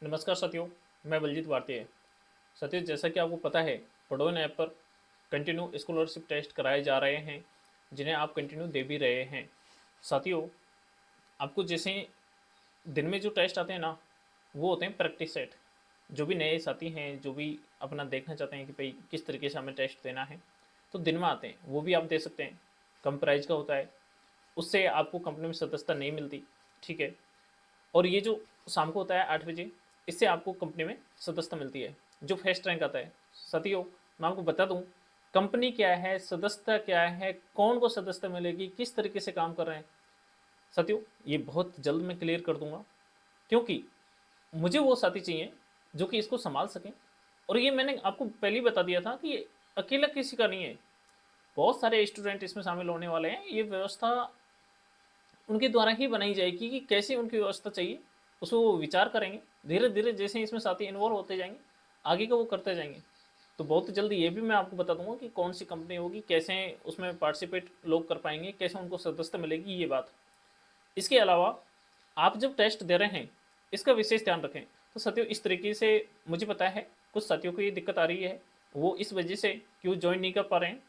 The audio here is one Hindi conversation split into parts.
नमस्कार साथियों, मैं बलजीत भारतीय। साथियों, जैसा कि आपको पता है, पढ़ोन ऐप पर कंटिन्यू स्कॉलरशिप टेस्ट कराए जा रहे हैं, जिन्हें आप कंटिन्यू दे भी रहे हैं। साथियों, आपको जैसे दिन में जो टेस्ट आते हैं ना, वो होते हैं प्रैक्टिस सेट। जो भी नए साथी हैं, जो भी अपना देखना चाहते हैं कि भाई किस तरीके से हमें टेस्ट देना है, तो दिन में आते हैं, वो भी आप दे सकते हैं। कम प्राइस का होता है, उससे आपको कंपनी में सदस्यता नहीं मिलती, ठीक है। और ये जो शाम को होता है 8 बजे, इससे आपको कंपनी में सदस्यता मिलती है, जो फर्स्ट रैंक आता है। साथियों, मैं आपको बता दूं, कंपनी क्या है, सदस्यता क्या है, कौन को सदस्यता मिलेगी, किस तरीके से काम कर रहे हैं, साथियों ये बहुत जल्द मैं क्लियर कर दूंगा। क्योंकि मुझे वो साथी चाहिए जो कि इसको संभाल सकें। और ये मैंने आपको पहले ही बता दिया था कि ये अकेला किसी का नहीं है, बहुत सारे स्टूडेंट इसमें शामिल होने वाले हैं। ये व्यवस्था उनके द्वारा ही बनाई जाएगी कि कैसे उनकी व्यवस्था चाहिए, उसको वो विचार करेंगे। धीरे धीरे जैसे इसमें साथी इन्वॉल्व होते जाएंगे, आगे का वो करते जाएंगे। तो बहुत जल्दी ये भी मैं आपको बता दूंगा कि कौन सी कंपनी होगी, कैसे उसमें पार्टिसिपेट लोग कर पाएंगे, कैसे उनको सदस्यता मिलेगी, ये बात। इसके अलावा आप जब टेस्ट दे रहे हैं, इसका विशेष ध्यान रखें। तो साथियों, इस तरीके से मुझे पता है कुछ साथियों को ये दिक्कत आ रही है, वो इस वजह से क्यों ज्वाइन नहीं कर पा रहे हैं।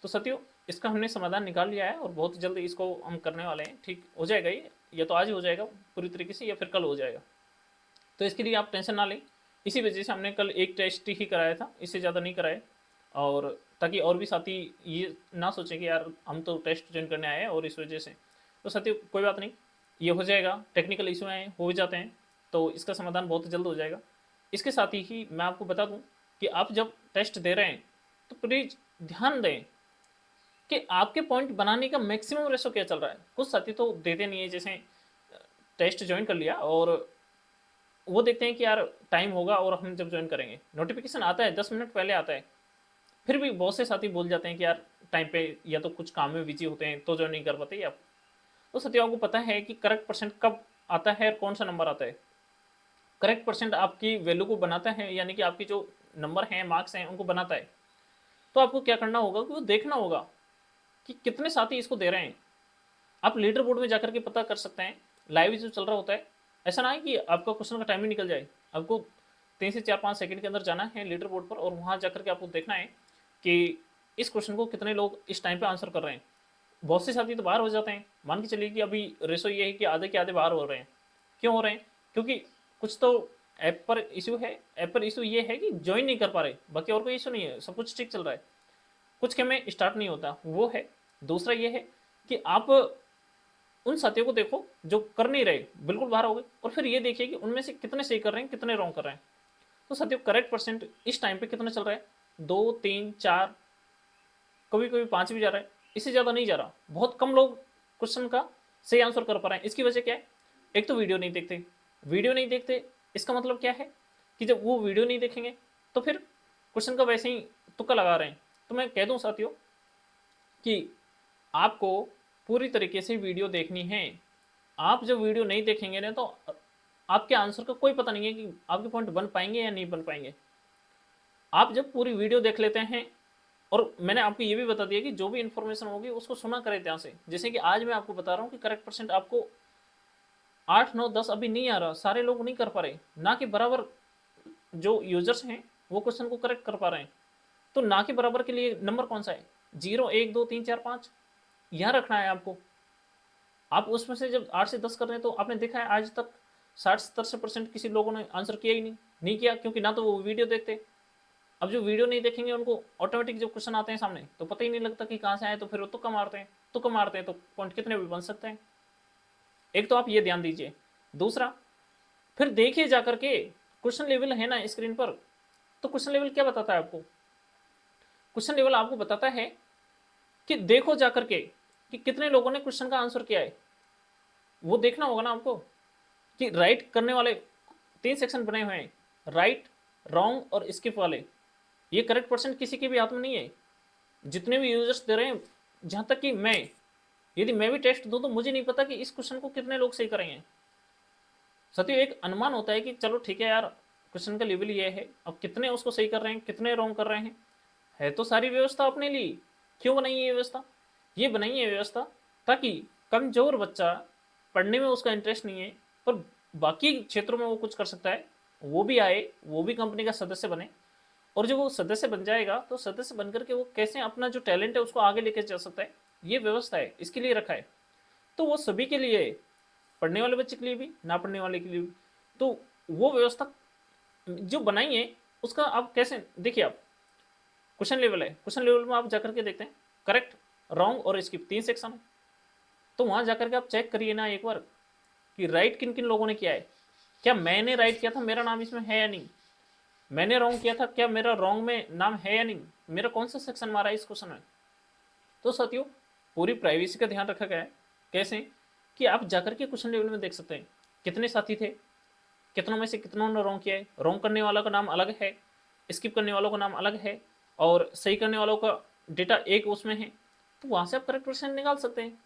तो साथियों, इसका हमने समाधान निकाल लिया है और बहुत जल्द इसको हम करने वाले हैं। ठीक हो जाएगा ये, या तो आज ही हो जाएगा पूरी तरीके से, या फिर कल हो जाएगा। तो इसके लिए आप टेंशन ना लें। इसी वजह से हमने कल एक टेस्ट ही कराया था, इससे ज़्यादा नहीं कराया। और ताकि और भी साथी ये ना सोचें कि यार हम तो टेस्ट ज्वाइन करने आए हैं और इस वजह से। तो साथियों, कोई बात नहीं, ये हो जाएगा। टेक्निकल इशू हैं, हो जाते हैं, तो इसका समाधान बहुत जल्द हो जाएगा। इसके साथ ही मैं आपको बता दूं कि आप जब टेस्ट दे रहे हैं, तो प्लीज़ ध्यान दें कि आपके पॉइंट बनाने का मैक्सिमम रेशो क्या चल रहा है। कुछ साथी तो देते नहीं है, जैसे टेस्ट ज्वाइन कर लिया और वो देखते हैं कि यार टाइम होगा और हम जब ज्वाइन करेंगे, नोटिफिकेशन आता है 10 मिनट पहले आता है, फिर भी बहुत से साथी बोल जाते हैं कि यार टाइम पे या तो कुछ काम में बिजी होते हैं तो ज्वाइन नहीं कर पाते या। तो साथियों, आपको पता है कि करेक्ट परसेंट कब आता है और कौन सा नंबर आता है। करेक्ट परसेंट आपकी वैल्यू को बनाता है, यानी कि आपकी जो नंबर हैं, मार्क्स हैं, उनको बनाता है। तो आपको क्या करना होगा कि वो देखना होगा कि कितने साथी इसको दे रहे हैं। आप लीडर बोर्ड में जाकर के पता कर सकते हैं, लाइव जो चल रहा होता है। ऐसा ना है कि आपका क्वेश्चन का टाइम ही निकल जाए। आपको 3 से 4 5 सेकंड के अंदर जाना है लीडर बोर्ड पर, और वहाँ जाकर के आपको देखना है कि इस क्वेश्चन को कितने लोग इस टाइम पे आंसर कर रहे हैं। बहुत से साथी तो बाहर हो जाते हैं। मान के चलिए कि अभी रेशो ये है कि आधे के आधे बाहर हो रहे हैं। क्यों हो रहे हैं? क्योंकि कुछ तो ऐप पर इशू है। ऐप पर इशू ये है कि ज्वाइन नहीं कर पा रहे, बाकी और कोई इशू नहीं है, सब कुछ ठीक चल रहा है। कुछ के में स्टार्ट नहीं होता, वो है। दूसरा ये है कि आप उन साथियों को देखो जो कर नहीं रहे, बिल्कुल बाहर हो गए, और फिर ये देखिए कि उनमें से कितने सही कर रहे हैं, कितने रॉन्ग कर रहे हैं। तो साथियों, करेक्ट परसेंट इस टाइम पे कितना चल रहा है? 2 3 4, कभी कभी 5 भी जा रहा है, इससे ज़्यादा नहीं जा रहा। बहुत कम लोग क्वेश्चन का सही आंसर कर पा रहे हैं। इसकी वजह क्या है? एक तो वीडियो नहीं देखते। वीडियो नहीं देखते, इसका मतलब क्या है कि जब वो वीडियो नहीं देखेंगे तो फिर क्वेश्चन का वैसे ही तुक्का लगा रहे हैं। तो मैं कह दूं साथियों कि आपको पूरी तरीके से वीडियो देखनी है। आप जब वीडियो नहीं देखेंगे ना, तो आपके आंसर का कोई पता नहीं है कि आपके पॉइंट बन पाएंगे या नहीं बन पाएंगे। आप जब पूरी वीडियो देख लेते हैं, और मैंने आपको ये भी बता दिया कि जो भी इन्फॉर्मेशन होगी उसको सुना करें ध्यान से। जैसे कि आज मैं आपको बता रहा हूँ कि करेक्ट परसेंट आपको 8 9 10 अभी नहीं आ रहा, सारे लोग नहीं कर पा रहे, ना कि बराबर जो यूजर्स हैं वो क्वेश्चन को करेक्ट कर पा रहे हैं। तो ना के बराबर के लिए नंबर कौन सा है? 0 1 2 3 4 5, यहाँ रखना है आपको। आप उसमें से जब 8 से 10 कर रहे हैं, तो आपने देखा है आज तक 60 70% किसी लोगों ने आंसर किया ही नहीं किया, क्योंकि ना तो वो वीडियो देखते। अब जो वीडियो नहीं देखेंगे, उनको ऑटोमेटिक जब क्वेश्चन आते हैं सामने, तो पता ही नहीं लगता कि कहाँ से आए, तो फिर वो तुक्का मारते हैं। तुक्का मारते हैं तो पॉइंट कितने भी बन सकते हैं। एक तो आप ये ध्यान दीजिए। दूसरा, फिर देखिए जाकर के क्वेश्चन लेवल है ना स्क्रीन पर, तो क्वेश्चन लेवल क्या बताता है आपको? क्वेश्चन लेवल आपको बताता है कि देखो जाकर के कि कितने लोगों ने क्वेश्चन का आंसर किया है। वो देखना होगा ना आपको कि राइट करने वाले 3 सेक्शन बने हुए हैं, राइट, रॉन्ग और स्किप वाले। ये करेक्ट परसेंट किसी के भी हाथ में नहीं है। जितने भी यूजर्स दे रहे हैं, जहां तक कि मैं, यदि मैं भी टेस्ट दूं, तो मुझे नहीं पता कि इस क्वेश्चन को कितने लोग सही करेंगे। साथियों, एक अनुमान होता है कि चलो ठीक है यार, क्वेश्चन का लेवल ये है, अब कितने उसको सही कर रहे हैं, कितने रॉन्ग कर रहे हैं। है तो सारी व्यवस्था अपने लिए। क्यों बनाई है ये व्यवस्था? ये बनाई है व्यवस्था ताकि कमजोर बच्चा, पढ़ने में उसका इंटरेस्ट नहीं है पर बाकी क्षेत्रों में वो कुछ कर सकता है, वो भी आए, वो भी कंपनी का सदस्य बने, और जब वो सदस्य बन जाएगा तो सदस्य बन करके वो कैसे अपना जो टैलेंट है उसको आगे लेके जा सकता है, ये व्यवस्था है, इसके लिए रखा है। तो वो सभी के लिए है, पढ़ने वाले बच्चे के लिए भी, ना पढ़ने वाले के लिए भी। तो वो व्यवस्था जो बनाई है उसका आप कैसे देखिए, आप क्वेश्चन लेवल है, क्वेश्चन लेवल में आप जाकर के देखते हैं करेक्ट, रॉन्ग और स्किप 3 सेक्शन है। तो वहां जाकर के आप चेक करिए ना एक बार कि राइट किन किन लोगों ने किया है। क्या मैंने राइट किया था, मेरा नाम इसमें है या नहीं? मैंने रॉन्ग किया था, क्या मेरा रॉन्ग में नाम है या नहीं? मेरा कौन सा सेक्शन मारा है इस क्वेश्चन में? तो साथियों, पूरी प्राइवेसी का ध्यान रखा गया है। कैसे कि आप जाकर के क्वेश्चन लेवल में देख सकते हैं कितने साथी थे, कितनों में से कितनों ने रॉन्ग किया है, रॉन्ग करने वाला का नाम अलग है, स्किप करने वालों का नाम अलग है, और सही करने वालों का डेटा एक उसमें है। तो वहां से आप करेक्ट परसेंट निकाल सकते हैं,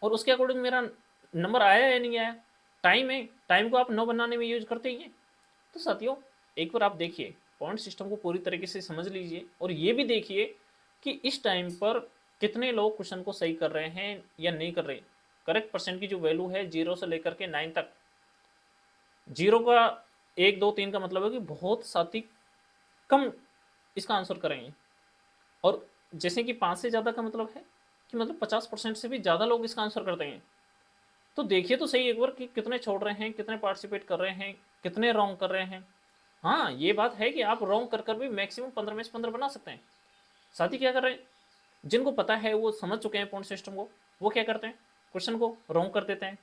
और उसके अकॉर्डिंग मेरा नंबर आया या नहीं आया। टाइम है, टाइम को आप 9 बनाने में यूज करते ही हैं। तो साथियों, एक बार आप देखिए, पॉइंट सिस्टम को पूरी तरीके से समझ लीजिए, और ये भी देखिए कि इस टाइम पर कितने लोग क्वेश्चन को सही कर रहे हैं या नहीं कर रहे। करेक्ट परसेंट की जो वैल्यू है 0 से लेकर के 9 तक, 0 का 1 2 3 का मतलब है कि बहुत साथी कम इसका आंसर करेंगे, और जैसे कि 5 से ज़्यादा का मतलब है कि मतलब 50% से भी ज़्यादा लोग इसका आंसर करते हैं। तो देखिए तो सही एक बार कि कितने छोड़ रहे हैं, कितने पार्टिसिपेट कर रहे हैं, कितने रॉन्ग कर रहे हैं। हाँ, ये बात है कि आप रॉन्ग कर कर भी मैक्सिमम 15 में से 15 बना सकते हैं। साथ ही क्या कर रहे हैं, जिनको पता है, वो समझ चुके हैं पॉइंट सिस्टम को, वो क्या करते हैं, क्वेश्चन को रॉन्ग कर देते हैं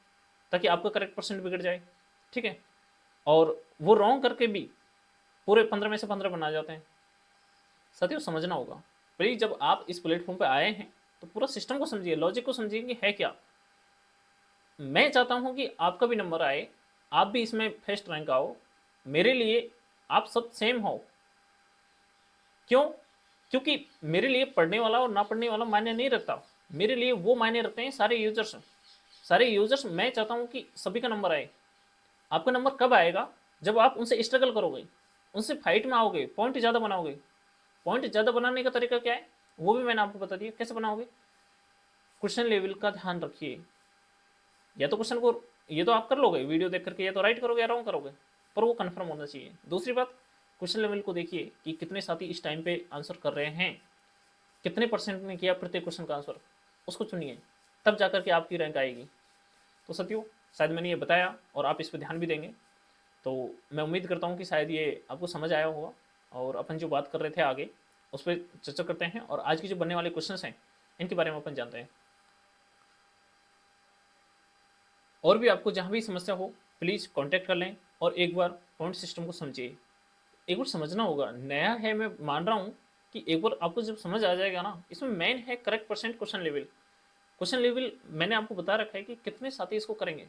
ताकि आपका करेक्ट परसेंट बिगड़ जाए। ठीक है, और वो रॉन्ग करके भी पूरे 15 में से 15 बना जाते हैं। साथियों, समझना होगा, प्लीज जब आप इस प्लेटफॉर्म पे आए हैं तो पूरा सिस्टम को समझिए, लॉजिक को समझिए कि है क्या। मैं चाहता हूं कि आपका भी नंबर आए, आप भी इसमें फर्स्ट रैंक आओ। मेरे लिए आप सब सेम हो। क्यों? क्योंकि मेरे लिए पढ़ने वाला और ना पढ़ने वाला मायने नहीं रखता, मेरे लिए वो मायने रखते हैं सारे यूजर्स। सारे यूजर्स, मैं चाहता हूं कि सभी का नंबर आए। आपका नंबर कब आएगा? जब आप उनसे स्ट्रगल करोगे, उनसे फाइट में आओगे, पॉइंट ज़्यादा बनाओगे। पॉइंट ज़्यादा बनाने का तरीका क्या है, वो भी मैंने आपको बता दिया कैसे बनाओगे। क्वेश्चन लेवल का ध्यान रखिए, या तो क्वेश्चन को ये तो आप कर लोगे वीडियो देख करके, या तो राइट करोगे या रॉन्ग करोगे, पर वो कन्फर्म होना चाहिए। दूसरी बात, क्वेश्चन लेवल को देखिए कि कितने साथी इस टाइम पे आंसर कर रहे हैं, कितने परसेंट ने किया प्रत्येक क्वेश्चन का आंसर, उसको चुनिए, तब जाकर के आपकी रैंक आएगी। तो साथियों, शायद मैंने ये बताया और आप इस पर ध्यान भी देंगे, तो मैं उम्मीद करता हूँ कि शायद ये आपको समझ आया होगा। और अपन जो बात कर रहे थे आगे, उस पर चर्चा करते हैं, और आज की जो बनने वाले क्वेश्चंस हैं इनके बारे में अपन जानते हैं। और भी आपको जहाँ भी समस्या हो प्लीज़ कांटेक्ट कर लें, और एक बार पॉइंट सिस्टम को समझिए। एक बार समझना होगा, नया है, मैं मान रहा हूँ कि एक बार आपको जब समझ आ जाएगा ना, इसमें मेन है correct percent question level. Question level मैंने आपको बता रखा है कि कितने साथी इसको करेंगे,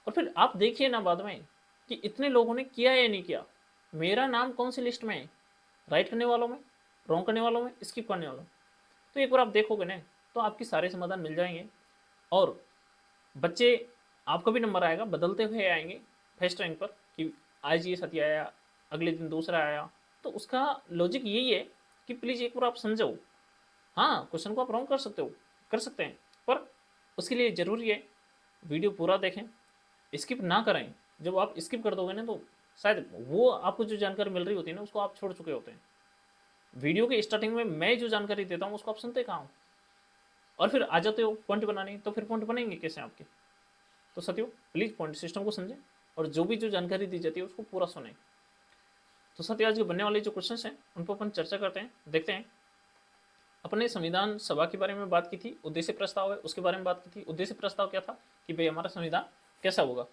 और फिर आप देखिए ना बाद में कि इतने लोगों ने किया या नहीं किया, मेरा नाम कौन सी लिस्ट में है, राइट करने वालों में, रॉन्ग करने वालों में, स्किप करने वालों में। तो एक बार आप देखोगे ना, तो आपके सारे समाधान मिल जाएंगे, और बच्चे, आपका भी नंबर आएगा, बदलते हुए आएंगे फर्स्ट रैंक पर, कि आज ये साथी आया, अगले दिन दूसरा आया। तो उसका लॉजिक यही है कि प्लीज़ एक बार आप समझो। हाँ, क्वेश्चन को आप रॉन्ग कर सकते हो, कर सकते हैं, पर उसके लिए ज़रूरी है वीडियो पूरा देखें, स्किप ना करें। जब आप स्किप कर दोगे ना, तो शायद वो आपको जो जानकारी मिल रही होती है ना, उसको आप छोड़ चुके होते हैं। वीडियो के स्टार्टिंग में मैं जो जानकारी देता हूँ उसको आप सुनते कहाँ हो, और फिर आ जाते हो पॉइंट बनाने, तो फिर पॉइंट बनेंगे कैसे आपके। तो साथियों, प्लीज़ पॉइंट सिस्टम को समझें, और जो भी जो जानकारी दी जाती है उसको पूरा सुनें। तो साथियों, आज जो बनने वाले जो क्वेश्चन हैं उन पर अपन चर्चा करते हैं, देखते हैं। अपने संविधान सभा के बारे में बात की थी, उद्देश्य प्रस्ताव है उसके बारे में बात की थी। उद्देश्य प्रस्ताव क्या था कि भाई हमारा संविधान कैसा होगा।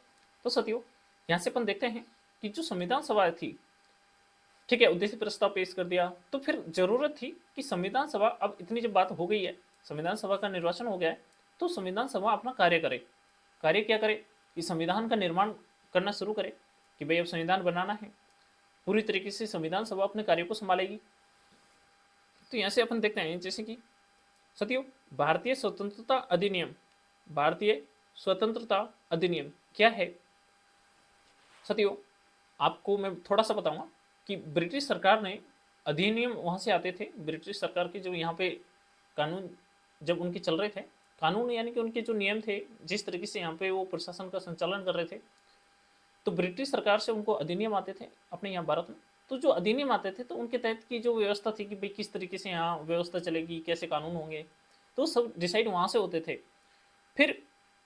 तो साथियों, यहाँ से अपन देखते हैं कि जो संविधान सभा थी, ठीक है, उद्देश्य प्रस्ताव पेश कर दिया, तो फिर जरूरत थी कि संविधान सभा, अब इतनी जब बात हो गई है, संविधान सभा का निर्वाचन हो गया है, तो संविधान सभा अपना कार्य करे। कार्य क्या करे कि संविधान का निर्माण करना शुरू करे, कि भाई अब संविधान बनाना है, पूरी तरीके से संविधान सभा अपने कार्य को संभालेगी। तो यहाँ से अपन देखते हैं, जैसे कि साथियों, भारतीय स्वतंत्रता अधिनियम, भारतीय स्वतंत्रता अधिनियम क्या है। साथियों, आपको मैं थोड़ा सा बताऊंगा कि ब्रिटिश सरकार ने अधिनियम वहाँ से आते थे, ब्रिटिश सरकार के जो यहाँ पे कानून जब उनके चल रहे थे, कानून यानी कि उनके जो नियम थे, जिस तरीके से यहाँ पे वो प्रशासन का संचालन कर रहे थे, तो तो ब्रिटिश सरकार से उनको अधिनियम आते थे अपने यहाँ भारत में। तो जो अधिनियम आते थे तो उनके तहत की जो व्यवस्था थी कि भाई किस तरीके से यहाँ व्यवस्था चलेगी, कैसे कानून होंगे, तो सब डिसाइड वहाँ से होते थे। फिर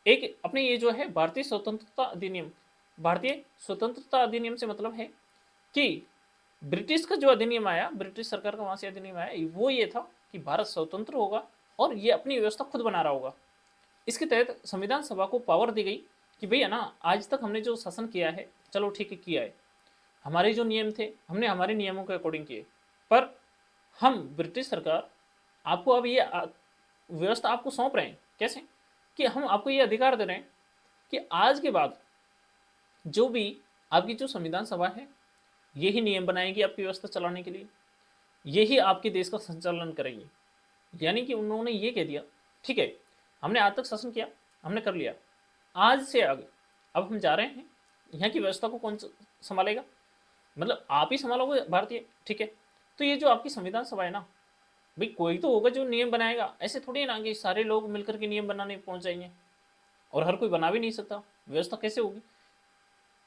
एक अपने ये जो है भारतीय स्वतंत्रता अधिनियम, भारतीय स्वतंत्रता अधिनियम से मतलब है कि ब्रिटिश का जो अधिनियम आया, ब्रिटिश सरकार का वहाँ से अधिनियम आया, वो ये था कि भारत स्वतंत्र होगा और ये अपनी व्यवस्था खुद बना रहा होगा। इसके तहत संविधान सभा को पावर दी गई कि भैया ना, आज तक हमने जो शासन किया है, चलो ठीक है किया है, हमारे जो नियम थे हमने हमारे नियमों के अकॉर्डिंग किए, पर हम ब्रिटिश सरकार आपको अब ये व्यवस्था आपको सौंप रहे हैं। कैसे? कि हम आपको ये अधिकार दे रहे हैं कि आज के बाद जो भी आपकी जो संविधान सभा है, यही नियम बनाएगी आपकी व्यवस्था चलाने के लिए, यही आपके देश का संचालन करेगी। यानी कि उन्होंने ये कह दिया, ठीक है हमने आज तक शासन किया, हमने कर लिया, आज से आगे अब हम जा रहे हैं, यहाँ की व्यवस्था को कौन संभालेगा? मतलब आप ही संभालोगे भारतीय, ठीक है। तो ये जो आपकी संविधान सभा है ना, भाई कोई तो होगा जो नियम बनाएगा, ऐसे थोड़ी है ना कि सारे लोग मिलकर के नियम बनाने पहुंच जाएंगे, और हर कोई बना भी नहीं सकता, व्यवस्था कैसे होगी?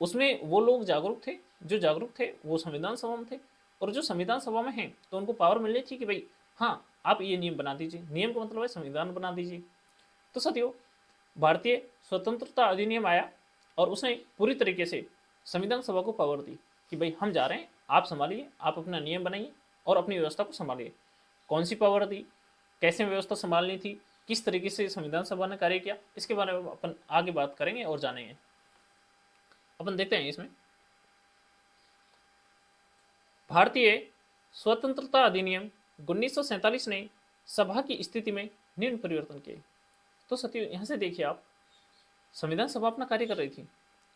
उसमें वो लोग जागरूक थे, जो जागरूक थे वो संविधान सभा में थे, और जो संविधान सभा में हैं तो उनको पावर मिलनी थी कि भाई हाँ आप ये नियम बना दीजिए, नियम का मतलब है संविधान बना दीजिए। तो साथियों, भारतीय स्वतंत्रता अधिनियम आया और उसने पूरी तरीके से संविधान सभा को पावर दी कि भाई हम जा रहे हैं, आप संभालिए, आप अपना नियम बनाइए और अपनी व्यवस्था को संभालिए। कौन सी पावर दी, कैसे व्यवस्था संभालनी थी, किस तरीके से संविधान सभा ने कार्य किया, इसके बारे में अपन आगे बात करेंगे और जानेंगे। अपन देखते हैं इसमें भारतीय स्वतंत्रता अधिनियम 1947 ने सभा की स्थिति में निम्न परिवर्तन किए। तो साथियों यहाँ से देखिए आप, संविधान सभा अपना कार्य कर रही थी,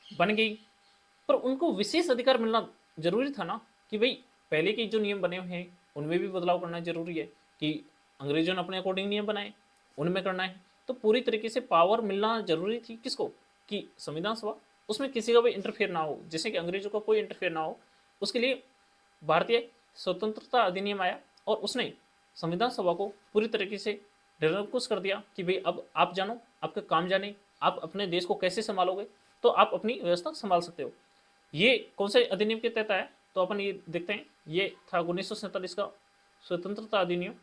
बन गई, पर उनको विशेष अधिकार मिलना जरूरी था ना, कि भाई पहले के जो नियम बने हुए हैं उनमें भी बदलाव करना जरूरी है, कि अंग्रेजों ने अपने अकॉर्डिंग नियम बनाए उनमें करना है, तो पूरी तरीके से पावर मिलना जरूरी थी किसको? कि संविधान सभा, उसमें किसी का भी इंटरफेयर ना हो, जैसे कि अंग्रेजों का कोई इंटरफेयर ना हो, उसके लिए भारतीय स्वतंत्रता अधिनियम आया और उसने संविधान सभा को पूरी तरीके से निरंकुश कर दिया कि भाई अब आप जानो, आपका काम जाने, आप अपने देश को कैसे संभालोगे, तो आप अपनी व्यवस्था संभाल सकते हो। ये कौन से अधिनियम के तहत आया? तो अपन ये देखते हैं, ये था 1947 का स्वतंत्रता अधिनियम।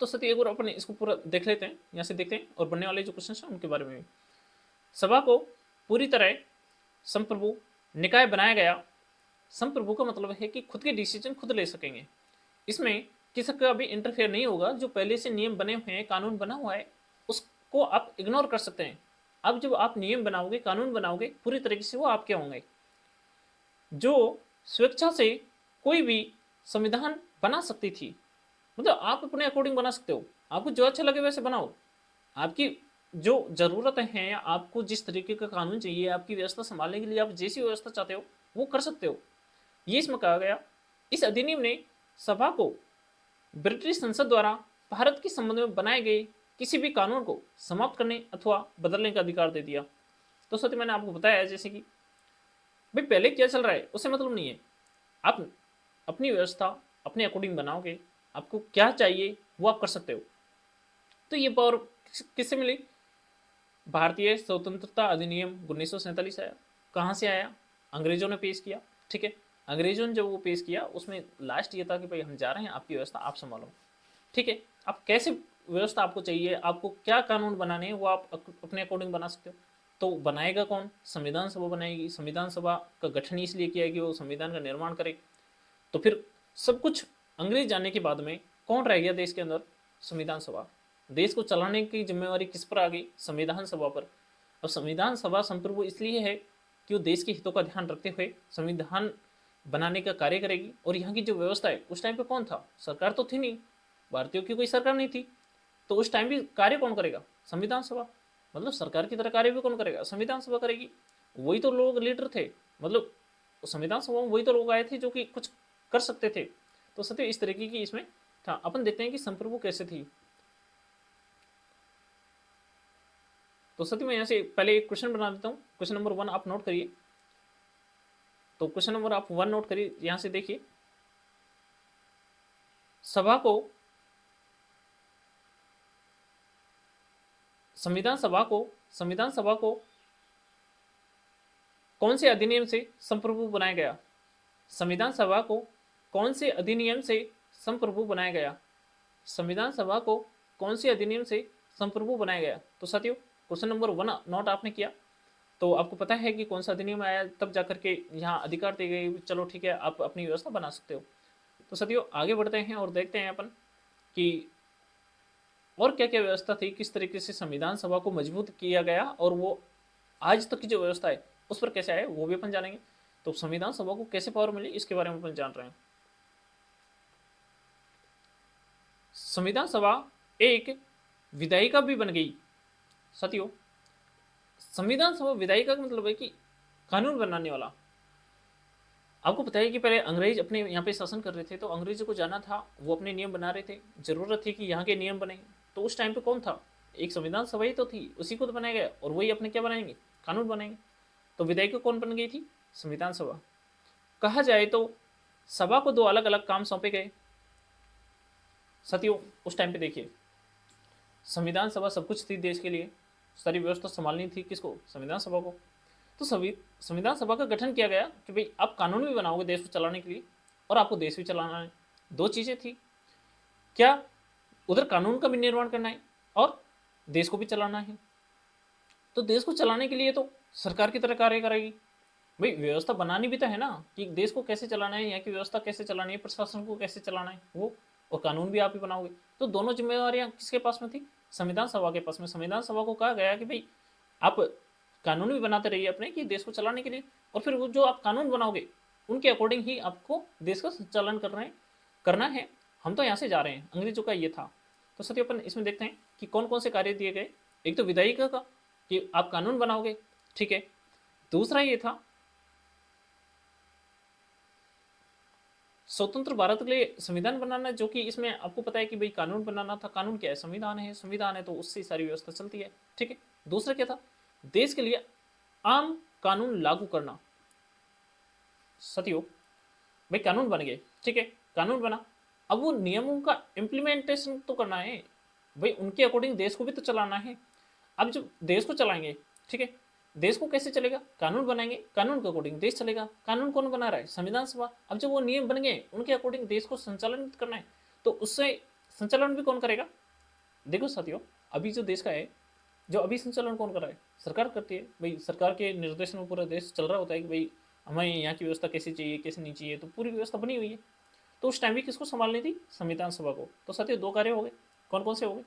तो सती एक बार अपन इसको पूरा देख लेते हैं, यहाँ से देखते हैं, और बनने वाले जो क्वेश्चन हैं उनके बारे में भी। सभा को पूरी तरह संप्रभु निकाय बनाया गया। संप्रभु का मतलब है कि खुद के डिसीजन खुद ले सकेंगे, इसमें किसी का भी इंटरफेयर नहीं होगा। जो पहले से नियम बने हुए हैं, कानून बना हुआ है, उसको आप इग्नोर कर सकते हैं। अब जब आप नियम बनाओगे, कानून बनाओगे, पूरी तरीके से वो आपके होंगे। जो स्वेच्छा से कोई भी संविधान बना सकती थी, मतलब आप अपने अकॉर्डिंग बना सकते हो, आपको जो अच्छा लगे वैसे बनाओ, आपकी जो जरूरत है, आपको जिस तरीके का कानून चाहिए आपकी व्यवस्था संभालने के लिए, आप जैसी व्यवस्था चाहते हो वो कर सकते हो, ये इसमें कहा गया। इस अधिनियम ने सभा को ब्रिटिश संसद द्वारा भारत के संबंध में बनाए गए किसी भी कानून को समाप्त करने अथवा बदलने का अधिकार दे दिया। तो सत्य मैंने आपको बताया जैसे कि भाई पहले क्या चल रहा है उससे मतलब नहीं है, आप अपनी व्यवस्था अपने अकॉर्डिंग बनाओगे, आपको क्या चाहिए वो आप कर सकते हो। तो ये पावर किससे मिली? भारतीय स्वतंत्रता अधिनियम 1947 आया। कहाँ से आया? अंग्रेजों ने पेश किया, ठीक है। अंग्रेजों ने जब वो पेश किया उसमें लास्ट ये था कि भाई हम जा रहे हैं, आपकी व्यवस्था आप संभालो, ठीक है। आप कैसे व्यवस्था आपको चाहिए, आपको क्या कानून बनाने हैं वो आप अपने अकॉर्डिंग बना सकते हो। तो बनाएगा कौन? संविधान सभा बनाएगी। संविधान सभा का गठन इसलिए किया कि वो संविधान का निर्माण करे। तो फिर सब कुछ अंग्रेज जाने के बाद में कौन रह गया देश के अंदर? संविधान सभा। देश को चलाने की जिम्मेवारी किस पर आ गई? संविधान सभा पर। अब संविधान सभा संप्रभु इसलिए है कि वो देश के हितों का ध्यान रखते हुए संविधान बनाने का कार्य करेगी। और यहाँ की जो व्यवस्था है, उस टाइम पे कौन था? सरकार तो थी नहीं, भारतीयों की कोई सरकार नहीं थी, तो उस टाइम भी कार्य कौन करेगा? संविधान सभा। मतलब सरकार की तरह कार्य भी कौन करेगा? संविधान सभा करेगी। वही तो लोग लीडर थे, मतलब संविधान सभा में वही तो लोग आए थे जो कि कुछ कर सकते थे। तो सत्य इस तरीके की इसमें था। अपन देखते हैं कि संप्रभु कैसे थी। तो सत्य मैं यहाँ से पहले एक क्वेश्चन बना देता हूँ। क्वेश्चन नंबर 1 आप नोट करिए। तो क्वेश्चन नंबर आप 1 नोट करिए, यहाँ से देखिए, सभा को संविधान सभा को कौन से अधिनियम से संप्रभु बनाया गया? संविधान सभा को कौन से अधिनियम से संप्रभु बनाया गया? संविधान सभा को कौन से अधिनियम से संप्रभु बनाया गया? तो साथियों, क्वेश्चन नंबर 1 नोट आपने किया, तो आपको पता है कि कौन सा अधिनियम आया, तब जाकर के यहाँ अधिकार दी गई, चलो ठीक है, आप अपनी व्यवस्था बना सकते हो। तो साथियों, आगे बढ़ते हैं और देखते हैं अपन कि और क्या क्या व्यवस्था थी, किस तरीके से संविधान सभा को मजबूत किया गया और वो आज तक की जो व्यवस्था है उस पर कैसे आए, वो भी अपन जानेंगे। तो संविधान सभा को कैसे पावर मिली, इसके बारे में अपन जान रहे हैं। संविधान सभा एक विधायिका भी बन गई। साथियों, संविधान सभा विधायिका का मतलब है कि कानून बनाने वाला। आपको पता है कि पहले अंग्रेज अपने यहाँ पे शासन कर रहे थे, तो अंग्रेजों को जाना था, वो अपने नियम बना रहे थे, जरूरत थी कि यहाँ के नियम बने। तो उस टाइम पे कौन था? एक संविधान सभा ही तो थी, उसी को तो बनाया गया, और वही अपने क्या बनाएंगे? कानून बनाएंगे। तो विधायिका कौन बन गई थी? संविधान सभा। कहा जाए तो सभा को दो अलग अलग काम सौंपे गए। साथियों, उस टाइम पे देखिए, संविधान सभा सब कुछ थी देश के लिए, सारी व्यवस्था संभालनी थी किसको? संविधान सभा को। तो संविधान सभा का गठन किया गया कि भाई आप कानून भी बनाओगे देश को चलाने के लिए, और आपको देश भी चलाना है। दो चीजें थी, क्या? उधर कानून का भी निर्माण करना है और देश को भी चलाना है। तो देश को चलाने के लिए तो सरकार की तरह कार्य करेगी, भाई व्यवस्था बनानी भी तो है ना, कि देश को कैसे चलाना है, यहाँ की व्यवस्था कैसे चलानी है, प्रशासन को कैसे चलाना है वो, और कानून भी आप ही बनाओगे। तो दोनों जिम्मेवारियां किसके पास में थी? संविधान सभा के पास में। संविधान सभा को कहा गया कि भाई आप कानून भी बनाते रहिए अपने, कि देश को चलाने के लिए, और फिर वो जो आप कानून बनाओगे उनके अकॉर्डिंग ही आपको देश का संचालन करना है। हम तो यहाँ से जा रहे हैं, अंग्रेजों का ये था। तो सत्य अपन इसमें देखते हैं कि कौन कौन से कार्य दिए गए। एक तो विधायिका का, कि आप कानून बनाओगे, ठीक है। दूसरा ये था स्वतंत्र भारत के लिए संविधान बनाना, जो कि इसमें आपको पता है कि भाई कानून बनाना था। कानून क्या है? संविधान है, संविधान है तो उससे सारी व्यवस्था चलती है, ठीक है। दूसरा क्या था? देश के लिए आम कानून लागू करना। साथियों, भाई कानून बन गए, ठीक है, कानून बना, अब वो नियमों का इम्प्लीमेंटेशन तो करना है, भाई उनके अकॉर्डिंग देश को भी तो चलाना है। अब जब देश को चलाएंगे, ठीक है, देश को कैसे चलेगा? कानून बनाएंगे, कानून के अकॉर्डिंग देश चलेगा। कानून कौन बना रहा है? संविधान सभा। अब जब वो नियम बन गए, उनके अकॉर्डिंग देश को संचालन करना है, तो उससे संचालन भी कौन करेगा? देखो साथियों, अभी जो देश का है, जो अभी संचालन कौन कर रहा है? सरकार करती है। भाई सरकार के निर्देशन में पूरा देश चल रहा होता है कि भाई हमें यहाँ की व्यवस्था कैसी चाहिए, कैसे नहीं चाहिए, तो पूरी व्यवस्था बनी हुई है। तो उस टाइम भी किसको संभालनी थी? संविधान सभा को। तो साथियों, दो कार्य हो गए। कौन कौन से हो गए?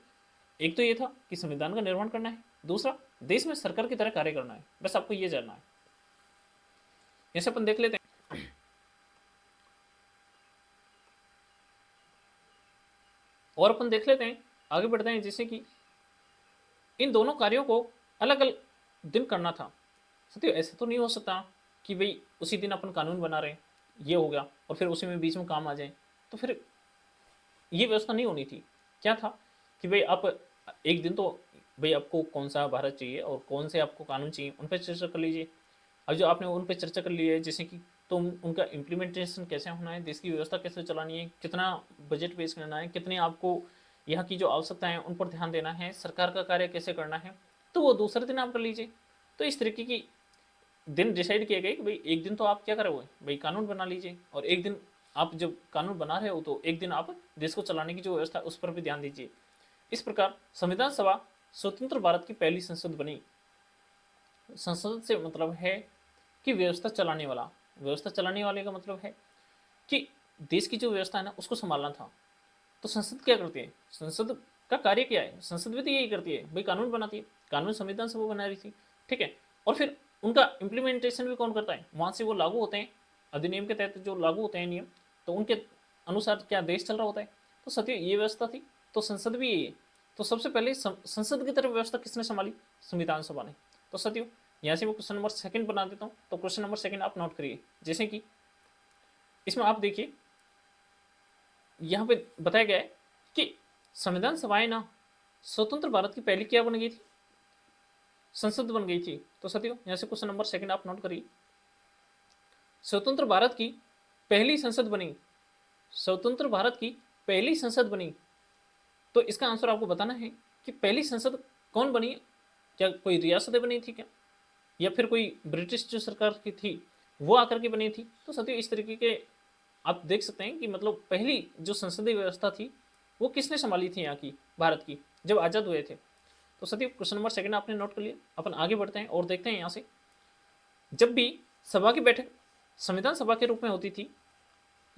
एक तो ये था कि संविधान का निर्माण करना है, दूसरा देश में सरकार की तरह कार्य करना है। बस आपको ये जानना है। जैसे अपन देख लेते हैं, और अपन देख लेते हैं, आगे बढ़ते हैं। जैसे कि इन दोनों कार्यों को अलग अलग दिन करना था। साथियों, ऐसा तो नहीं हो सकता कि भाई उसी दिन अपन कानून बना रहे हैं, ये हो गया, और फिर उसी में बीच में काम आ जाए, तो फिर ये व्यवस्था नहीं होनी थी। क्या था कि भाई आप एक दिन तो भाई आपको कौन सा भारत चाहिए और कौन से आपको कानून चाहिए, उन पर चर्चा कर लीजिए। अब जो आपने उन पर चर्चा कर ली है, जैसे कि तो उनका इम्प्लीमेंटेशन कैसे होना है, देश की व्यवस्था कैसे चलानी है, कितना बजट पेश करना है, कितने आपको यहाँ की जो आवश्यकताएं हैं उन पर ध्यान देना है, सरकार का कार्य कैसे करना है, तो वो दूसरे दिन आप कर लीजिए। तो इस तरीके की दिन डिसाइड किए गए कि भाई एक दिन तो आप क्या करोगे, भाई कानून बना लीजिए, और एक दिन आप जब कानून बना रहे हो तो एक दिन आप देश को चलाने की जो व्यवस्था है उस पर भी ध्यान दीजिए। इस प्रकार संविधान सभा स्वतंत्र भारत की पहली संसद बनी। संसद से मतलब है कि व्यवस्था चलाने वाला। व्यवस्था चलाने वाले का मतलब है कि देश की जो व्यवस्था है ना उसको संभालना था। तो संसद क्या करती है? संसद का कार्य क्या है? संसद भी तो यही करती है, भाई कानून बनाती है। कानून संविधान सभा बना रही थी, ठीक है। और फिर उनका इम्प्लीमेंटेशन भी कौन करता है? वहां से वो लागू होते हैं, अधिनियम के तहत जो लागू होते हैं नियम, तो उनके अनुसार क्या देश चल रहा होता है। तो सत्य ये व्यवस्था थी, तो संसद भी यही है। तो सबसे पहले संसद की तरफ व्यवस्था किसने संभाली? संविधान सभा ने। तो सत्य यहाँ से वो क्वेश्चन नंबर सेकंड बना देता हूँ। तो क्वेश्चन नंबर सेकंड आप नोट करिए। जैसे कि इसमें आप देखिए, यहाँ पे बताया गया है कि संविधान सभाएं ना स्वतंत्र भारत की पहली क्या बन गई थी? संसद बन गई थी। तो साथियों यहाँ से क्वेश्चन नंबर सेकंड आप नोट करिए। स्वतंत्र भारत की पहली संसद बनी, स्वतंत्र भारत की पहली संसद बनी। तो इसका आंसर आपको बताना है कि पहली संसद कौन बनी? क्या कोई रियासतें बनी थी क्या? या फिर कोई ब्रिटिश जो सरकार की थी वो आकर के बनी थी। तो साथियों इस तरीके के आप देख सकते हैं कि मतलब पहली जो संसदीय व्यवस्था थी वो किसने संभाली थी यहाँ की, भारत की, जब आज़ाद हुए थे। तो साथियों क्वेश्चन नंबर सेकंड आपने नोट कर लिया। अपन आगे बढ़ते हैं और देखते हैं यहाँ से, जब भी सभा की बैठक संविधान सभा के रूप में होती थी,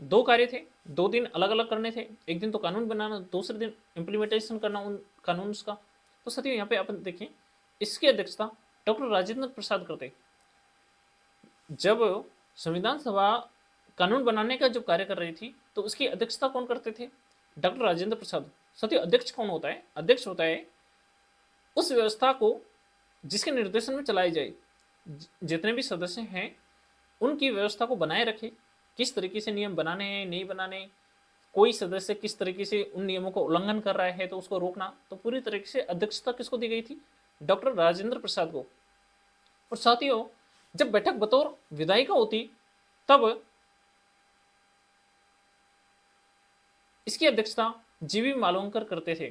दो कार्य थे, 2 दिन अलग अलग करने थे। एक दिन तो कानून बनाना, दूसरे दिन इम्प्लीमेंटेशन करना उन कानून का। तो साथियों यहाँ पे अपन देखें, इसकी अध्यक्षता डॉक्टर राजेंद्र प्रसाद करते। जब संविधान सभा कानून बनाने का जो कार्य कर रही थी तो उसकी अध्यक्षता कौन करते थे? डॉक्टर राजेंद्र प्रसाद। साथियों अध्यक्ष कौन होता है? अध्यक्ष होता है उस व्यवस्था को जिसके निर्देशन में चलाई जाए, जितने भी सदस्य हैं उनकी व्यवस्था को बनाए रखे, किस तरीके से नियम बनाने हैं नहीं बनाने, कोई सदस्य किस तरीके से उन नियमों को उल्लंघन कर रहा है तो उसको रोकना। तो पूरी तरीके से अध्यक्षता किसको दी गई थी? डॉक्टर राजेंद्र प्रसाद को। और साथियों जब बैठक बतौर विधायिका होती तब इसकी अध्यक्षता जीवी मालवंकर करते थे।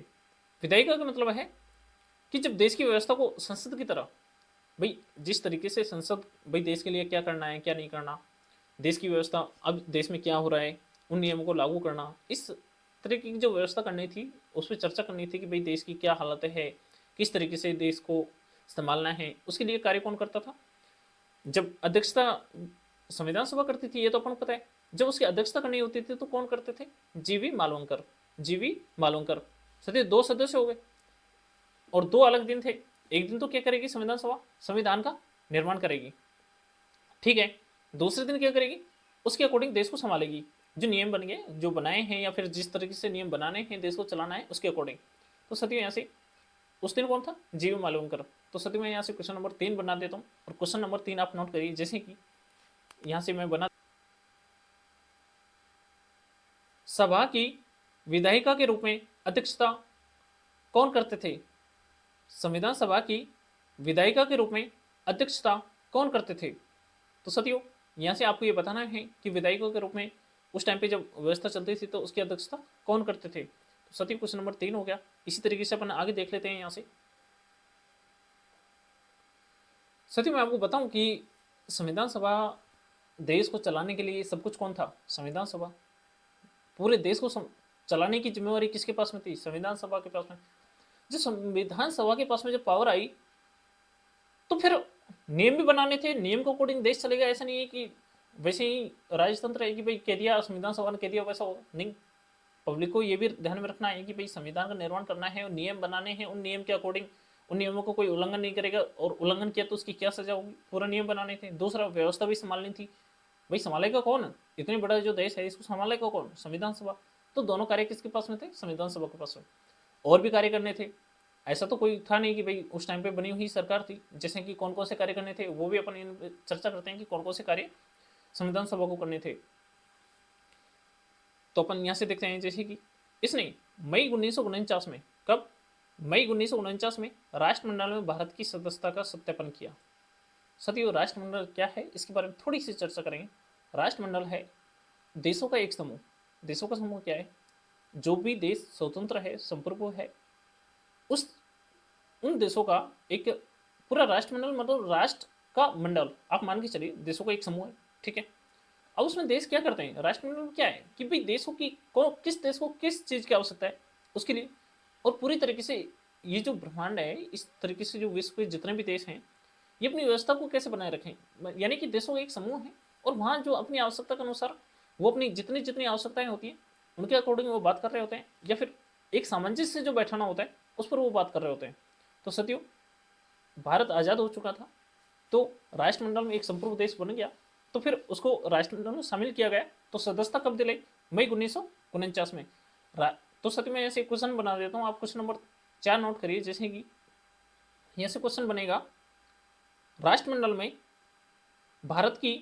विधायिका का मतलब है कि जब देश की व्यवस्था को संसद की तरह, भाई जिस तरीके से संसद भाई देश के लिए क्या करना है क्या नहीं करना, देश की व्यवस्था अब देश में क्या हो रहा है उन नियमों को लागू करना, इस तरीके की जो व्यवस्था करनी थी उस पर चर्चा करनी थी कि भाई देश की क्या हालत है, किस तरीके से देश को संभालना है, उसके लिए कार्य कौन करता था? जब अध्यक्षता संविधान सभा करती थी ये तो अपन को पता है। जब उसकी अध्यक्षता करनी होती थी तो कौन करते थे? जीवी मालवंकर। जीवी मालवंकर। सभी 2 सदस्य हो गए और 2 अलग दिन थे। एक दिन तो क्या करेगी संविधान सभा? संविधान का निर्माण करेगी, ठीक है। दूसरे दिन क्या करेगी? उसके अकॉर्डिंग देश को संभालेगी, जो नियम बन गए, जो बनाए हैं या फिर जिस तरीके से नियम बनाने हैं देश को चलाना है उसके अकॉर्डिंग। तो सतियों यहाँ से उस दिन कौन था? जीवी मालवंकर। तो सतियों मैं यहाँ से क्वेश्चन नंबर 3 बना देता हूँ और क्वेश्चन नंबर 3 आप नोट करिए। जैसे कि यहाँ से मैं बना, सभा की विधायिका के रूप में अध्यक्षता कौन करते थे? संविधान सभा की विधायिका के रूप में अध्यक्षता कौन करते थे? तो साथियों यहाँ से आपको ये बताना है कि विधायिका के रूप में उस टाइम पे जब व्यवस्था चलती थी तो उसकी अध्यक्षता कौन करते थे। तो साथियों क्वेश्चन नंबर 3 हो गया। इसी तरीके से अपन आगे देख लेते हैं। यहाँ से साथियों मैं आपको बताऊं कि संविधान सभा देश को चलाने के लिए सब कुछ कौन था? संविधान सभा। पूरे देश को चलाने की जिम्मेवारी किसके पास में थी? संविधान सभा के पास में। जो संविधान सभा के पास में जब पावर आई तो फिर नियम भी बनाने थे, नियम के अकॉर्डिंग देश चलेगा। ऐसा नहीं है कि वैसे ही राजतंत्र है कि भाई कह दिया संविधान सभा ने कह दिया वैसा होगा, नहीं। पब्लिक को ये भी ध्यान में रखना है कि भाई संविधान का निर्माण करना है और नियम बनाने हैं, उन नियम के अकॉर्डिंग उन नियमों को कोई उल्लंघन नहीं करेगा और उल्लंघन किया तो उसकी क्या सजा होगी, पूरा नियम बनाने थे। दूसरा व्यवस्था भी संभालनी थी। भाई संभालेगा कौन? इतने बड़ा जो देश है इसको संभालेगा कौन? संविधान सभा। तो दोनों कार्य किसके पास में थे? संविधान सभा के पास में। और भी कार्य करने थे, ऐसा तो कोई था नहीं कि भाई उस टाइम पे बनी हुई सरकार थी। जैसे कि कौन कौन से कार्य करने थे वो भी अपन चर्चा करते हैं कि कौन कौन से कार्य संविधान सभा को करने थे। तो अपन यहाँ से देखते हैं जैसे कि इसने मई 1949 में, कब? मई 1949 में राष्ट्रमंडल में भारत की सदस्यता का सत्यापन किया। साथियों राष्ट्रमंडल क्या है इसके बारे में थोड़ी सी चर्चा करेंगे। राष्ट्रमंडल है देशों का एक समूह। देशों का समूह क्या है? जो भी देश स्वतंत्र है, संप्रभु है, उस उन देशों का एक पूरा राष्ट्रमंडल, मतलब राष्ट्र का मंडल आप मान के चलिए, देशों का एक समूह है, ठीक है। अब उसमें देश क्या करते हैं? राष्ट्रमंडल क्या है कि भाई देशों की किस देश को किस चीज़ की आवश्यकता है उसके लिए, और पूरी तरीके से ये जो ब्रह्मांड है इस तरीके से जो विश्व के जितने भी देश हैं ये अपनी व्यवस्था को कैसे बनाए रखें। यानी कि देशों का एक समूह है और वहाँ जो अपनी आवश्यकता के अनुसार वो अपनी जितनी जितनी आवश्यकताएं होती हैं उनके अकॉर्डिंग वो बात कर रहे होते हैं, या फिर एक सामंजस्य से जो बैठाना होता है उस पर वो बात कर रहे होते हैं। तो साथियों भारत आज़ाद हो चुका था तो राष्ट्रमंडल में एक संप्रभु देश बन गया, तो फिर उसको राष्ट्रमंडल में शामिल किया गया। तो सदस्यता कब दिलाई? मई 1949 में। तो साथियों मैं ऐसे क्वेश्चन बना देता हूँ, आप क्वेश्चन नंबर 4 नोट करिए। जैसे कि यहाँ से क्वेश्चन बनेगा, राष्ट्रमंडल में भारत की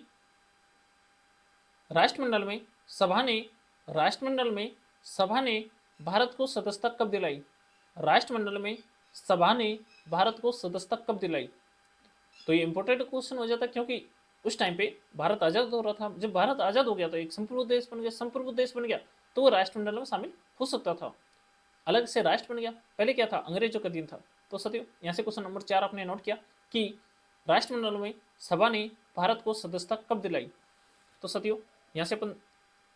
राष्ट्रमंडल में सभा ने भारत को सदस्यता कब दिलाई? राष्ट्रमंडल में सभा ने भारत को सदस्यता कब दिलाई? तो ये इंपॉर्टेंट क्वेश्चन हो जाता है क्योंकि उस टाइम पे भारत आज़ाद हो रहा था। जब भारत आज़ाद हो गया तो एक संप्रभु देश बन गया, संप्रभु देश बन गया तो वो राष्ट्रमंडल में शामिल हो सकता था, अलग से राष्ट्र बन गया। पहले क्या था? अंग्रेजों का दिन था। तो साथियों यहाँ से क्वेश्चन नंबर 4 आपने नोट किया कि राष्ट्रमंडल में सभा ने भारत को सदस्यता कब दिलाई? तो साथियों यहाँ से अपन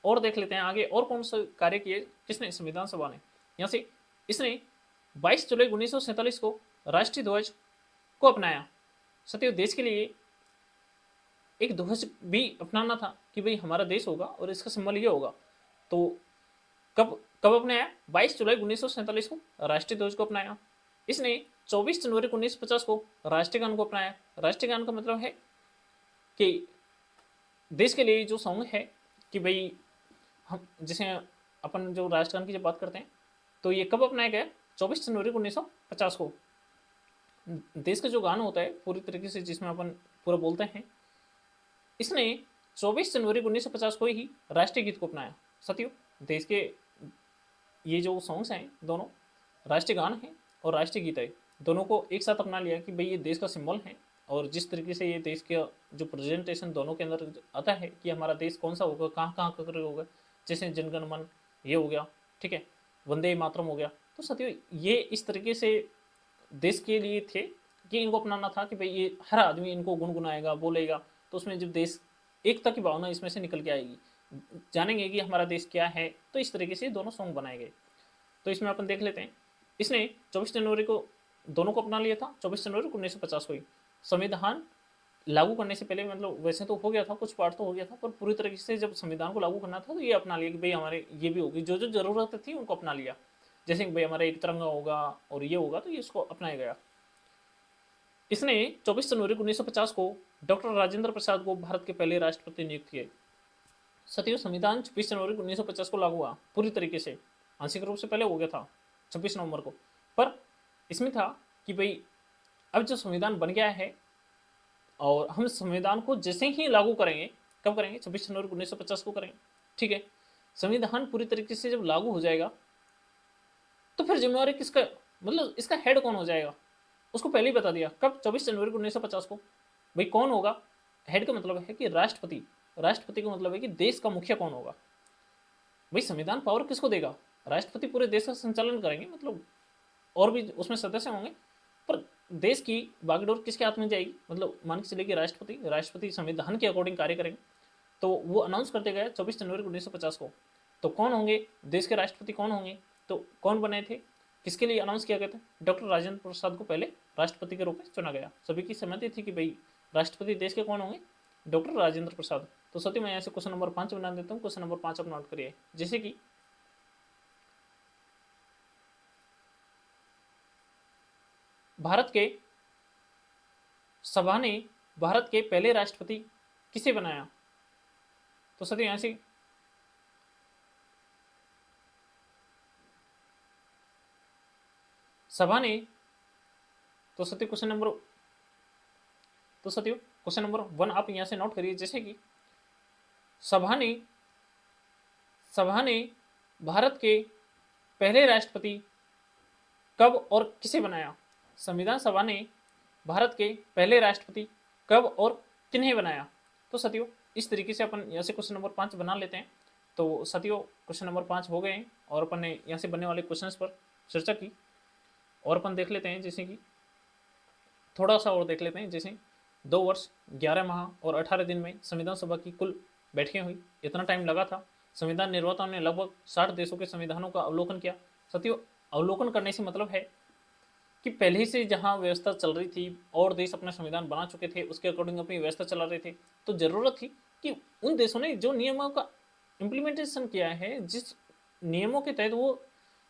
और देख लेते हैं आगे और कौन से कार्य किए किसने, संविधान सभा ने। यहाँ से इसने 22 जुलाई 1947 को राष्ट्रीय ध्वज को अपनाया। साथियों देश के लिए एक ध्वज भी अपनाना था कि भाई हमारा देश होगा और इसका सिंबल ये होगा। तो कब कब अपनाया? 22 जुलाई 1947 को राष्ट्रीय ध्वज को अपनाया। इसने 24 जनवरी 1950 को राष्ट्रीय गान को अपनाया। राष्ट्रीय गान का मतलब है कि देश के लिए जो सॉन्ग है कि भाई हम जैसे अपन जो राष्ट्रगान की जब बात करते हैं तो ये कब अपनाया गया? 24 जनवरी 1950 को। देश का जो गान होता है पूरी तरीके से जिसमें अपन पूरा बोलते हैं, इसने 24 जनवरी 1950 को ही राष्ट्रीय गीत को अपनाया। साथियों देश के ये जो सॉन्ग्स हैं दोनों राष्ट्रीय गान है और राष्ट्रीय गीत है, दोनों को एक साथ अपना लिया कि भाई ये देश का सिंबल है। और जिस तरीके से ये देश का जो प्रेजेंटेशन दोनों के अंदर आता है कि हमारा देश कौन सा होगा, कहाँ कहाँ कर होगा, जैसे जनगण मन ये हो गया, ठीक है, वंदे मातरम हो गया। तो साथियों ये इस तरीके से देश के लिए थे कि इनको अपनाना था कि भाई ये हर आदमी इनको गुनगुनाएगा बोलेगा, तो उसमें जब देश एकता की भावना इसमें से निकल के आएगी, जानेंगे कि हमारा देश क्या है। तो इस तरीके से दोनों सॉन्ग बनाए गए। तो इसमें अपन देख लेते हैं, इसने 24 जनवरी को दोनों को अपना लिया था, 24 जनवरी 1950 को ही। संविधान लागू करने से पहले मतलब वैसे तो हो गया था, कुछ पार्ट तो हो गया था, पर पूरी तरीके से जब संविधान को लागू करना था तो ये अपना लिया कि भाई हमारे ये भी होगी, जो जो जरूरत थी उनको अपना लिया। जैसे कि भाई हमारा एक तिरंगा होगा और ये होगा, तो ये इसको अपनाया गया। इसने 24 जनवरी 1950 को डॉक्टर राजेंद्र प्रसाद को भारत के पहले राष्ट्रपति नियुक्त किए। सतियों संविधान 26 जनवरी 1950 को लागू हुआ पूरी तरीके से, आंशिक रूप से पहले हो गया था 26 नवंबर को, पर इसमें था कि भाई अब जो संविधान बन गया है और हम संविधान को जैसे ही लागू करेंगे, कब करेंगे? 26 जनवरी 1950 को करेंगे, ठीक है। संविधान पूरी तरीके से जब लागू हो जाएगा तो फिर जिम्मेवारी किसका, मतलब इसका हेड कौन हो जाएगा, उसको पहले ही बता दिया। कब? 24 जनवरी 1950 को। भाई कौन होगा हेड का मतलब है कि राष्ट्रपति, राष्ट्रपति का मतलब है कि देश का मुखिया कौन होगा। भाई संविधान पावर किसको देगा? राष्ट्रपति पूरे देश का संचालन करेंगे, मतलब और भी उसमें सदस्य होंगे, पर देश की बागडोर किसके हाथ में जाएगी? मतलब मान के चले कि राष्ट्रपति, राष्ट्रपति संविधान के अकॉर्डिंग कार्य करेंगे। तो वो अनाउंस करते गए 24 जनवरी 1950 को। तो कौन होंगे देश के राष्ट्रपति, कौन होंगे? तो कौन बने थे, किसके लिए अनाउंस किया गया था? डॉक्टर राजेंद्र प्रसाद को पहले राष्ट्रपति के रूप में चुना गया। सभी की सहमति थी कि भाई राष्ट्रपति देश के कौन होंगे? डॉक्टर राजेंद्र प्रसाद। तो सती मैं यहाँ से क्वेश्चन नंबर 5 बना देता हूँ। क्वेश्चन नंबर 5 आप नोट करिए, जैसे कि भारत के सभा ने भारत के पहले राष्ट्रपति किसे बनाया? तो सती यहाँ से सभा ने, तो सती क्वेश्चन नंबर, तो सतियों क्वेश्चन नंबर 1 आप यहाँ से नोट करिए, जैसे कि सभा ने भारत के पहले राष्ट्रपति कब और किसे बनाया? संविधान सभा ने भारत के पहले राष्ट्रपति कब और किन्हें बनाया? तो सतियों इस तरीके से अपन यहाँ से क्वेश्चन नंबर 5 बना लेते हैं। तो सतियों क्वेश्चन नंबर 5 हो गए हैं और अपन ने यहाँ से बनने वाले क्वेश्चंस पर चर्चा की। और अपन देख लेते हैं, जैसे कि थोड़ा सा और देख लेते हैं, जैसे 2 वर्ष 11 माह और 18 दिन में संविधान सभा की कुल बैठकें हुई, इतना टाइम लगा था। संविधान निर्माताओं ने लगभग 60 देशों के संविधानों का अवलोकन किया। साथियों अवलोकन करने से मतलब है कि पहले से जहाँ व्यवस्था चल रही थी और देश अपना संविधान बना चुके थे, उसके अकॉर्डिंग अपनी व्यवस्था चला रहे थे, तो जरूरत थी कि उन देशों ने जो नियमों का इम्प्लीमेंटेशन किया है, जिस नियमों के तहत वो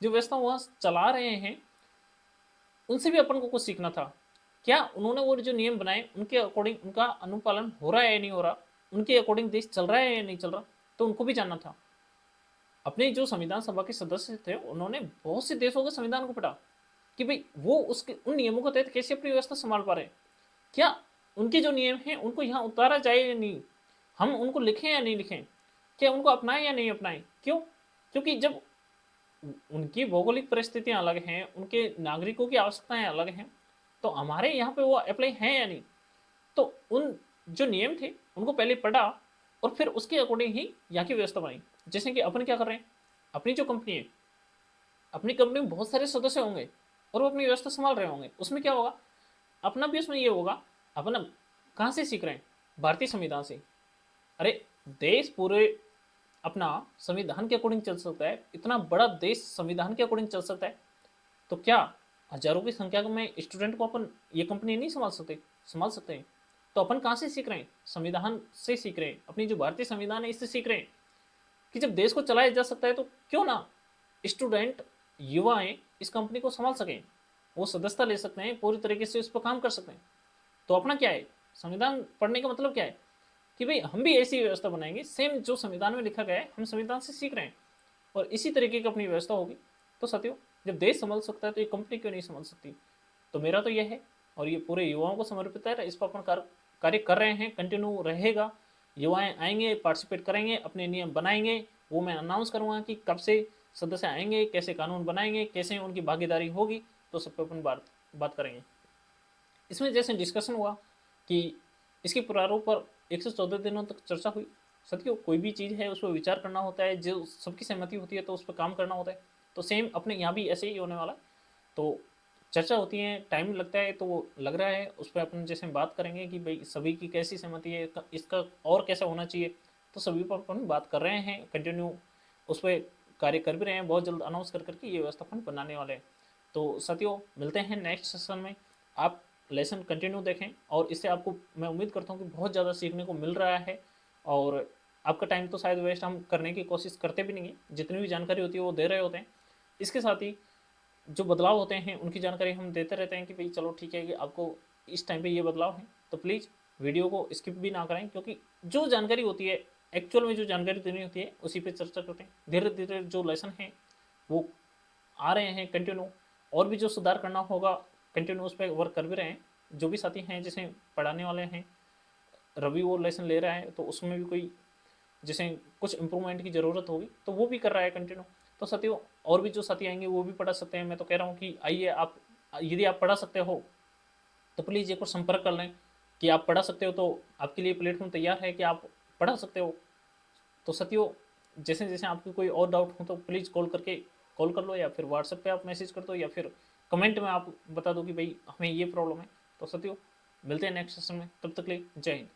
जो व्यवस्था वहाँ चला रहे हैं, उनसे भी अपन को कुछ सीखना था। क्या उन्होंने वो जो नियम बनाए उनके अकॉर्डिंग उनका अनुपालन हो रहा है या नहीं हो रहा, उनके अकॉर्डिंग देश चल रहा है या नहीं चल रहा, तो उनको भी जानना था। अपने जो संविधान सभा के सदस्य थे उन्होंने बहुत से देशों के संविधान को पढ़ा कि भाई वो उसके उन नियमों के तहत कैसे अपनी व्यवस्था संभाल पा रहे हैं, क्या उनके जो नियम हैं उनको यहाँ उतारा जाए या नहीं, हम उनको लिखें या नहीं लिखें, क्या उनको अपनाएं या नहीं अपनाएं। क्यों? क्योंकि जब उनकी भौगोलिक परिस्थितियां अलग हैं, उनके नागरिकों की आवश्यकताएं अलग हैं, तो हमारे यहाँ पे वो अप्लाई हैं या नहीं। तो उन जो नियम थे उनको पहले पढ़ा और फिर उसके अकॉर्डिंग ही यहाँ की व्यवस्था बनाई। जैसे कि अपन क्या कर रहे हैं, अपनी जो कंपनी है, अपनी कंपनी में बहुत सारे सदस्य होंगे और वो अपनी व्यवस्था संभाल रहे होंगे, उसमें क्या होगा, अपना भी उसमें ये होगा अपन अब कहाँ से सीख रहे हैं? भारतीय संविधान से। अरे देश पूरे अपना संविधान के अकॉर्डिंग चल सकता है, इतना बड़ा देश संविधान के अकॉर्डिंग चल सकता है, तो क्या हजारों की संख्या में स्टूडेंट को अपन ये कंपनी नहीं संभाल सकते? संभाल सकते हैं। तो अपन कहाँ से सीख रहे हैं? संविधान से सीख रहे हैं, अपनी जो भारतीय संविधान है इससे सीख रहे हैं कि जब देश को चलाया जा सकता है तो क्यों ना स्टूडेंट, युवाएं इस कंपनी को संभाल सकें, वो सदस्यता ले सकते हैं, पूरी तरीके से उस पर काम कर सकते हैं। तो अपना क्या है, संविधान पढ़ने का मतलब क्या है कि भाई हम भी ऐसी व्यवस्था बनाएंगे, सेम जो संविधान में लिखा गया है हम संविधान से सीख रहे हैं और इसी तरीके की अपनी व्यवस्था होगी। तो साथियों, जब देश संभल सकता है तो ये कंपनी क्यों नहीं संभल सकती? तो मेरा तो यह है, और ये पूरे युवाओं को समर्पित है, इस पर अपन कार्य कर रहे हैं, कंटिन्यू रहेगा। युवाएं आएंगे, पार्टिसिपेट करेंगे, अपने नियम बनाएंगे, वो मैं अनाउंस करूंगा कि कब से सदस्य आएंगे, कैसे कानून बनाएंगे, कैसे उनकी भागीदारी होगी, तो सब पे अपन बात करेंगे। इसमें जैसे डिस्कशन हुआ कि इसके प्रारूप पर 114 दिनों तक चर्चा हुई। साथियों, कोई भी चीज़ है उस पर विचार करना होता है, जो सबकी सहमति होती है तो उस पर काम करना होता है। तो सेम अपने यहाँ भी ऐसे ही होने वाला है। तो चर्चा होती है, टाइम लगता है, तो वो लग रहा है उस पर अपन जैसे बात करेंगे कि भाई सभी की कैसी सहमति है, इसका और कैसा होना चाहिए, तो सभी पर अपन बात कर रहे हैं, कंटिन्यू उस पर कार्य कर भी रहे हैं। बहुत जल्द अनाउंस कर करके ये व्यवस्था अपन बनाने वाले हैं। तो साथियों, मिलते हैं नेक्स्ट सेशन में। आप लेसन कंटिन्यू देखें और इससे आपको मैं उम्मीद करता हूँ कि बहुत ज़्यादा सीखने को मिल रहा है। और आपका टाइम तो शायद वेस्ट हम करने की कोशिश करते भी नहीं है, जितनी भी जानकारी होती है वो दे रहे होते हैं। इसके साथ ही जो बदलाव होते हैं उनकी जानकारी हम देते रहते हैं कि भाई चलो ठीक है कि आपको इस टाइम पे ये बदलाव है, तो प्लीज़ वीडियो को स्किप भी ना करें, क्योंकि जो जानकारी होती है एक्चुअल में जो जानकारी देनी होती है उसी पे चर्चा करते हैं। धीरे धीरे जो लेसन है वो आ रहे हैं कंटिन्यू, और भी जो सुधार करना होगा कंटिन्यू उस पर वर्क कर भी रहे हैं। जो भी साथी हैं जिसे पढ़ाने वाले हैं, रवि वो लेसन ले रहा है, तो उसमें भी कोई जैसे कुछ इंप्रूवमेंट की ज़रूरत होगी तो वो भी कर रहा है कंटिन्यू। तो साथियों, और भी जो साथी आएंगे वो भी पढ़ा सकते हैं। मैं तो कह रहा हूँ कि आइए आप, यदि आप पढ़ा सकते हो तो प्लीज़ एक बार संपर्क कर लें कि आप पढ़ा सकते हो, तो आपके लिए प्लेटफॉर्म तैयार है कि आप पढ़ा सकते हो। तो साथियों, जैसे जैसे आपको कोई और डाउट हो तो प्लीज़ कॉल कर लो, या फिर व्हाट्सएप पे आप मैसेज कर दो, या फिर कमेंट में आप बता दो कि भाई हमें ये प्रॉब्लम है। तो साथियों, मिलते हैं नेक्स्ट सेशन में, तब तक के लिए जय हिंद।